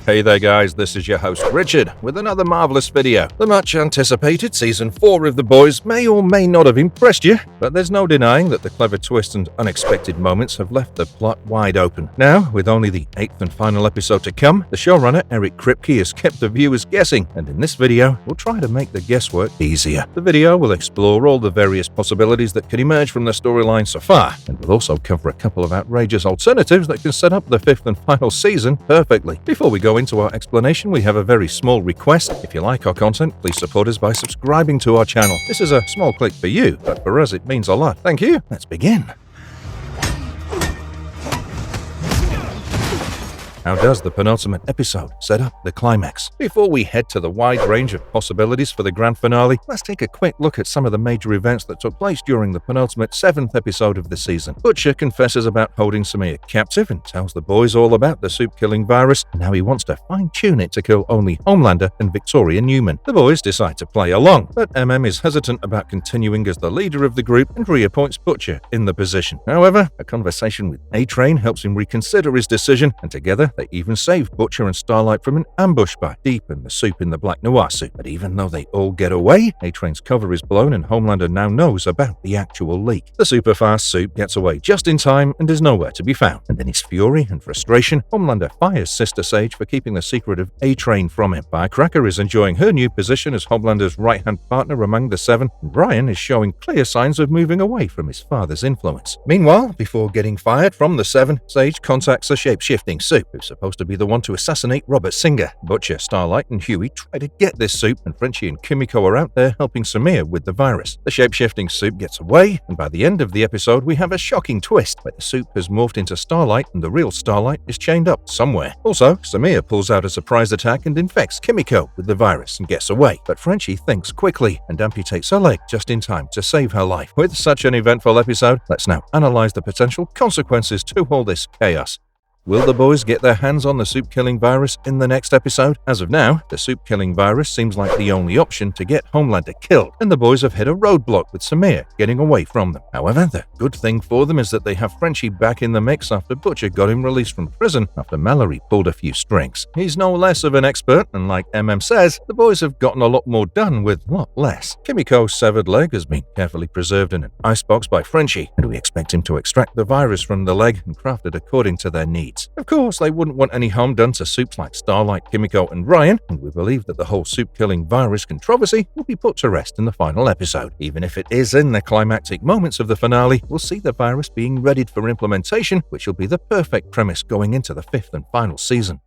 Hey there guys, this is your host Richard with another marvelous video. The much anticipated Season 4 of The Boys may or may not have impressed you, but there's no denying that the clever twists and unexpected moments have left the plot wide open. Now, with only the 8th and final episode to come, the showrunner Eric Kripke has kept the viewers guessing, and in this video, we'll try to make the guesswork easier. The video will explore all the various possibilities that can emerge from the storyline so far, and we'll also cover a couple of outrageous alternatives that can set up the 5th and final season perfectly. Before we go into our explanation, we have a very small request. If you like our content, please support us by subscribing to our channel. This is a small click for you, but for us it means a lot. Thank you. Let's begin. How does the penultimate episode set up the climax? Before we head to the wide range of possibilities for the grand finale, let's take a quick look at some of the major events that took place during the penultimate 7th episode of the season. Butcher confesses about holding Samir captive and tells the boys all about the soup-killing virus and how he wants to fine-tune it to kill only Homelander and Victoria Newman. The boys decide to play along, but MM is hesitant about continuing as the leader of the group and reappoints Butcher in the position. However, a conversation with A-Train helps him reconsider his decision, and together they even save Butcher and Starlight from an ambush by Deep and the Soup in the Black Noir suit. But even though they all get away, A-Train's cover is blown and Homelander now knows about the actual leak. The super-fast Soup gets away just in time and is nowhere to be found. And in his fury and frustration, Homelander fires Sister Sage for keeping the secret of A-Train from him. Firecracker is enjoying her new position as Homelander's right-hand partner among the Seven, and Brian is showing clear signs of moving away from his father's influence. Meanwhile, before getting fired from the Seven, Sage contacts a shapeshifting Soup, who's supposed to be the one to assassinate Robert Singer. Butcher, Starlight, and Huey try to get this Soup, and Frenchie and Kimiko are out there helping Samir with the virus. The shape-shifting Soup gets away, and by the end of the episode, we have a shocking twist where the Soup has morphed into Starlight and the real Starlight is chained up somewhere. Also, Samir pulls out a surprise attack and infects Kimiko with the virus and gets away, but Frenchie thinks quickly and amputates her leg just in time to save her life. With such an eventful episode, let's now analyze the potential consequences to all this chaos. Will the boys get their hands on the soup-killing virus in the next episode? As of now, the soup-killing virus seems like the only option to get Homelander killed, and the boys have hit a roadblock with Samir getting away from them. However, the good thing for them is that they have Frenchie back in the mix after Butcher got him released from prison after Mallory pulled a few strings. He's no less of an expert, and like MM says, the boys have gotten a lot more done with a lot less. Kimiko's severed leg has been carefully preserved in an icebox by Frenchie, and we expect him to extract the virus from the leg and craft it according to their needs. Of course, they wouldn't want any harm done to Soups like Starlight, Kimiko, and Ryan, and we believe that the whole soup-killing virus controversy will be put to rest in the final episode. Even if it is in the climactic moments of the finale, we'll see the virus being readied for implementation, which will be the perfect premise going into the 5th and final season.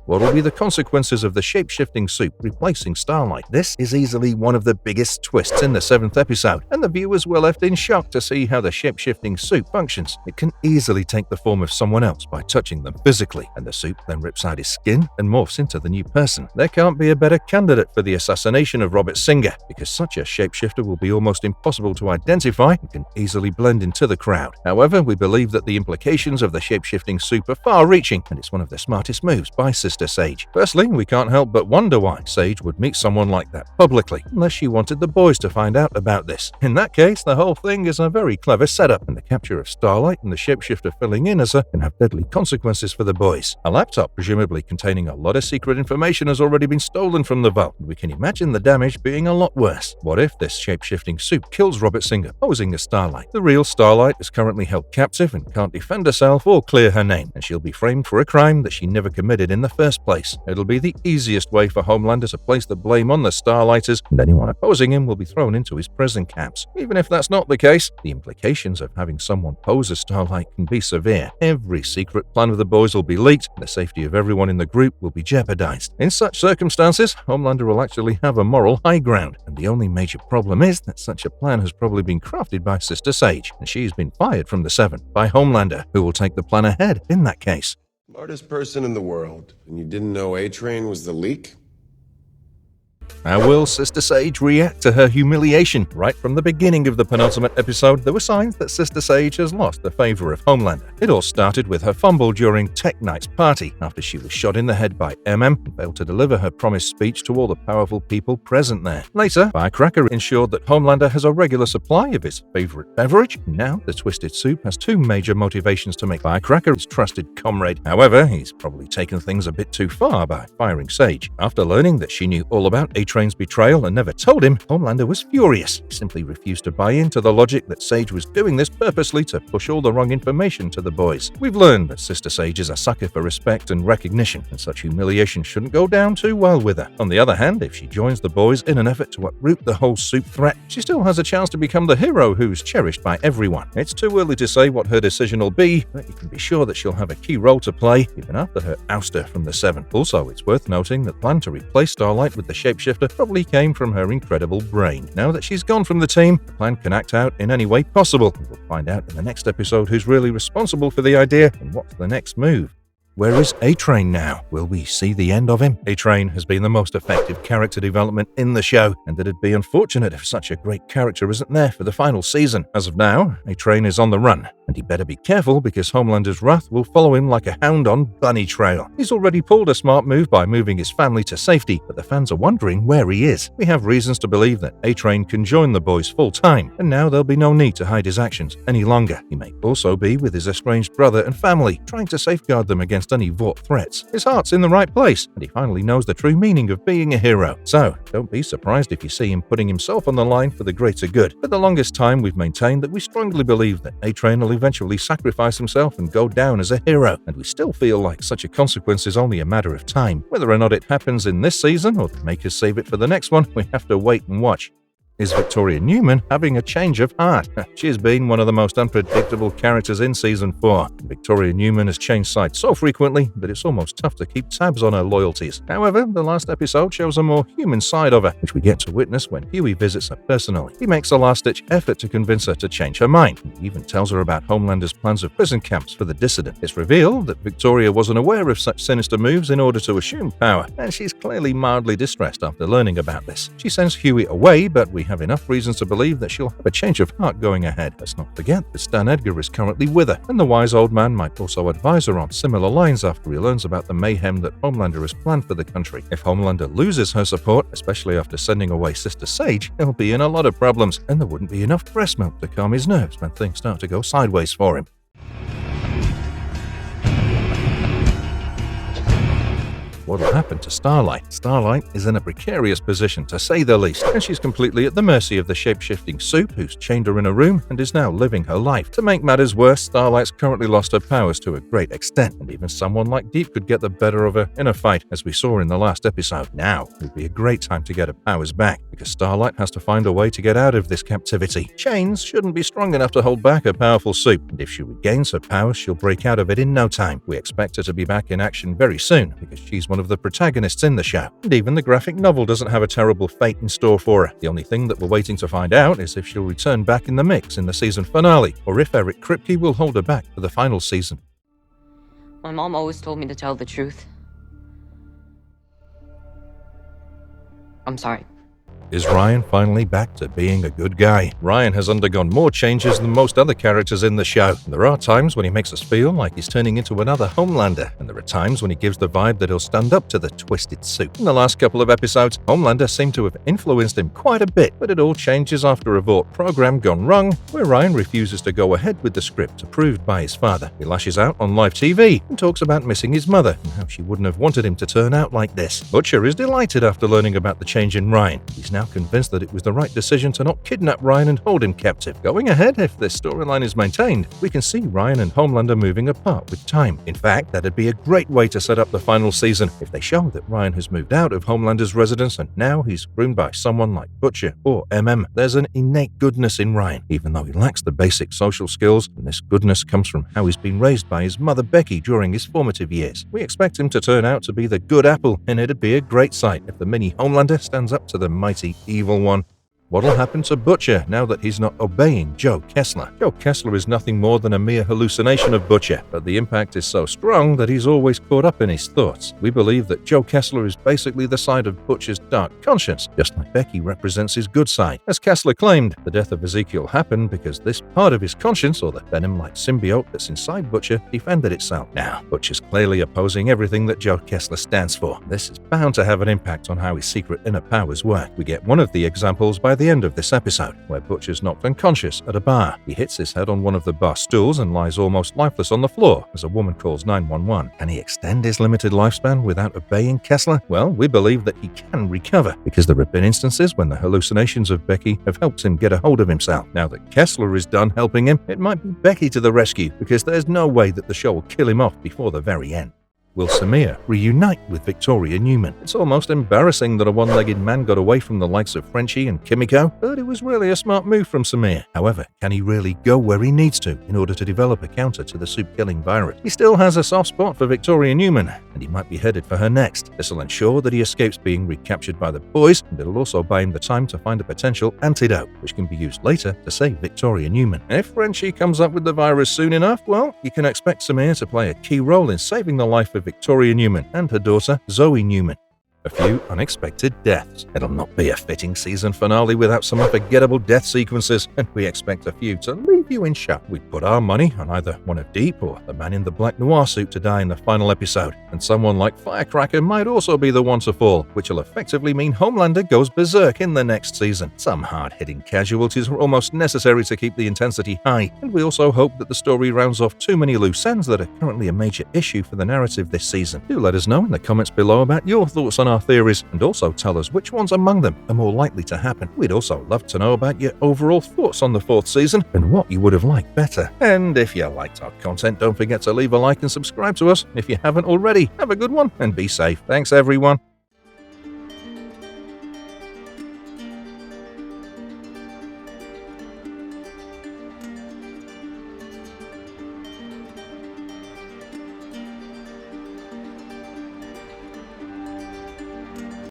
What will be the consequences of the shape-shifting Soup replacing Starlight? This is easily one of the biggest twists in the 7th episode, and the viewers were left in shock to see how the shape-shifting Soup functions. It can easily take the form of someone else by touching them physically, and the Soup then rips out his skin and morphs into the new person. There can't be a better candidate for the assassination of Robert Singer, because such a shapeshifter will be almost impossible to identify and can easily blend into the crowd. However, we believe that the implications of the shape-shifting Soup are far-reaching, and it's one of the smartest moves by Sister Sage. Firstly, we can't help but wonder why Sage would meet someone like that publicly, unless she wanted the boys to find out about this. In that case, the whole thing is a very clever setup, and the capture of Starlight and the shapeshifter filling in as her can have deadly consequences for the boys. A laptop, presumably containing a lot of secret information, has already been stolen from the vault, and we can imagine the damage being a lot worse. What if this shape-shifting Soup kills Robert Singer, posing as Starlight? The real Starlight is currently held captive and can't defend herself or clear her name, and she'll be framed for a crime that she never committed in the first place. It'll be the easiest way for Homelander to place the blame on the Starlighters, and anyone opposing him will be thrown into his prison camps. Even if that's not the case, the implications of having someone pose as Starlight can be severe. Every secret plan of the boys will be leaked, and the safety of everyone in the group will be jeopardized. In such circumstances, Homelander will actually have a moral high ground, and the only major problem is that such a plan has probably been crafted by Sister Sage, and she's been fired from the Seven by Homelander, who will take the plan ahead in that case. Smartest person in the world, and you didn't know A-Train was the leak? How will Sister Sage react to her humiliation? Right from the beginning of the penultimate episode, there were signs that Sister Sage has lost the favor of Homelander. It all started with her fumble during Tech Knight's party, after she was shot in the head by MM and failed to deliver her promised speech to all the powerful people present there. Later, Firecracker ensured that Homelander has a regular supply of his favorite beverage. Now, the Twisted Soup has two major motivations to make Firecracker his trusted comrade. However, he's probably taken things a bit too far by firing Sage. After learning that she knew all about A-Train's betrayal and never told him, Homelander was furious. He simply refused to buy into the logic that Sage was doing this purposely to push all the wrong information to the boys. We've learned that Sister Sage is a sucker for respect and recognition, and such humiliation shouldn't go down too well with her. On the other hand, if she joins the boys in an effort to uproot the whole Soup threat, she still has a chance to become the hero who's cherished by everyone. It's too early to say what her decision will be, but you can be sure that she'll have a key role to play, even after her ouster from the Seven. Also, it's worth noting that the plan to replace Starlight with the shapeshifter probably came from her incredible brain. Now that she's gone from the team, the plan can act out in any way possible. We'll find out in the next episode who's really responsible for the idea and what's the next move. Where is A-Train now? Will we see the end of him? A-Train has been the most effective character development in the show, and it'd be unfortunate if such a great character isn't there for the final season. As of now, A-Train is on the run, and he better be careful because Homelander's wrath will follow him like a hound on bunny trail. He's already pulled a smart move by moving his family to safety, but the fans are wondering where he is. We have reasons to believe that A-Train can join the boys full-time, and now there'll be no need to hide his actions any longer. He may also be with his estranged brother and family, trying to safeguard them against any Vought threats. His heart's in the right place, and he finally knows the true meaning of being a hero. So, don't be surprised if you see him putting himself on the line for the greater good. For the longest time, we've maintained that we strongly believe that A-Train will eventually sacrifice himself and go down as a hero, and we still feel like such a consequence is only a matter of time. Whether or not it happens in this season, or the makers save it for the next one, we have to wait and watch. Is Victoria Newman having a change of heart? She has been one of the most unpredictable characters in Season 4. Victoria Newman has changed sides so frequently that it's almost tough to keep tabs on her loyalties. However, the last episode shows a more human side of her, which we get to witness when Huey visits her personally. He makes a last-ditch effort to convince her to change her mind. He even tells her about Homelander's plans of prison camps for the dissident. It's revealed that Victoria wasn't aware of such sinister moves in order to assume power, and she's clearly mildly distressed after learning about this. She sends Huey away, but we have enough reasons to believe that she'll have a change of heart going ahead. Let's not forget that Stan Edgar is currently with her, and the wise old man might also advise her on similar lines after he learns about the mayhem that Homelander has planned for the country. If Homelander loses her support, especially after sending away Sister Sage, he'll be in a lot of problems, and there wouldn't be enough breast milk to calm his nerves when things start to go sideways for him. What'll happen to Starlight? Starlight is in a precarious position, to say the least, and she's completely at the mercy of the shape-shifting Soup, who's chained her in a room and is now living her life. To make matters worse, Starlight's currently lost her powers to a great extent, and even someone like Deep could get the better of her in a fight, as we saw in the last episode. Now would be a great time to get her powers back, because Starlight has to find a way to get out of this captivity. Chains shouldn't be strong enough to hold back a powerful Soup, and if she regains her powers, she'll break out of it in no time. We expect her to be back in action very soon, because she's one of the protagonists in the show, and even the graphic novel doesn't have a terrible fate in store for her. The only thing that we're waiting to find out is if she'll return back in the mix in the season finale, or if Eric Kripke will hold her back for the final season. My mom always told me to tell the truth. I'm sorry. Is Ryan finally back to being a good guy? Ryan has undergone more changes than most other characters in the show. There are times when he makes us feel like he's turning into another Homelander, and there are times when he gives the vibe that he'll stand up to the Twisted Soup. In the last couple of episodes, Homelander seemed to have influenced him quite a bit, but it all changes after a Vought program gone wrong, where Ryan refuses to go ahead with the script approved by his father. He lashes out on live TV and talks about missing his mother and how she wouldn't have wanted him to turn out like this. Butcher is delighted after learning about the change in Ryan. He's now convinced that it was the right decision to not kidnap Ryan and hold him captive. Going ahead, if this storyline is maintained, we can see Ryan and Homelander moving apart with time. In fact, that'd be a great way to set up the final season if they show that Ryan has moved out of Homelander's residence and now he's groomed by someone like Butcher or MM. There's an innate goodness in Ryan, even though he lacks the basic social skills, and this goodness comes from how he's been raised by his mother Becky during his formative years. We expect him to turn out to be the good apple, and it'd be a great sight if the mini Homelander stands up to the mighty evil one. What'll happen to Butcher now that he's not obeying Joe Kessler? Joe Kessler is nothing more than a mere hallucination of Butcher, but the impact is so strong that he's always caught up in his thoughts. We believe that Joe Kessler is basically the side of Butcher's dark conscience, just like Becky represents his good side. As Kessler claimed, the death of Ezekiel happened because this part of his conscience, or the venom-like symbiote that's inside Butcher, defended itself. Now, Butcher's clearly opposing everything that Joe Kessler stands for. This is bound to have an impact on how his secret inner powers work. We get one of the examples by the end of this episode, where Butcher's knocked unconscious at a bar. He hits his head on one of the bar stools and lies almost lifeless on the floor as a woman calls 911. Can he extend his limited lifespan without obeying Kessler? Well, we believe that he can recover, because there have been instances when the hallucinations of Becky have helped him get a hold of himself. Now that Kessler is done helping him, it might be Becky to the rescue, because there's no way that the show will kill him off before the very end. Will Samir reunite with Victoria Newman? It's almost embarrassing that a one-legged man got away from the likes of Frenchie and Kimiko, but it was really a smart move from Samir. However, can he really go where he needs to in order to develop a counter to the soup-killing virus? He still has a soft spot for Victoria Newman, and he might be headed for her next. This will ensure that he escapes being recaptured by the boys, and it'll also buy him the time to find a potential antidote, which can be used later to save Victoria Newman. If Frenchie comes up with the virus soon enough, well, you can expect Samir to play a key role in saving the life of Victoria Newman and her daughter Zoe Newman. A few unexpected deaths. It'll not be a fitting season finale without some unforgettable death sequences, and we expect a few to leave you in shock. We'd put our money on either one of Deep or the man in the black noir suit to die in the final episode, and someone like Firecracker might also be the one to fall, which will effectively mean Homelander goes berserk in the next season. Some hard-hitting casualties are almost necessary to keep the intensity high, and we also hope that the story rounds off too many loose ends that are currently a major issue for the narrative this season. Do let us know in the comments below about your thoughts on our theories, and also tell us which ones among them are more likely to happen. We'd also love to know about your overall thoughts on the 4th season and what you would have liked better. And if you liked our content, don't forget to leave a like and subscribe to us. If you haven't already, have a good one and be safe. Thanks everyone.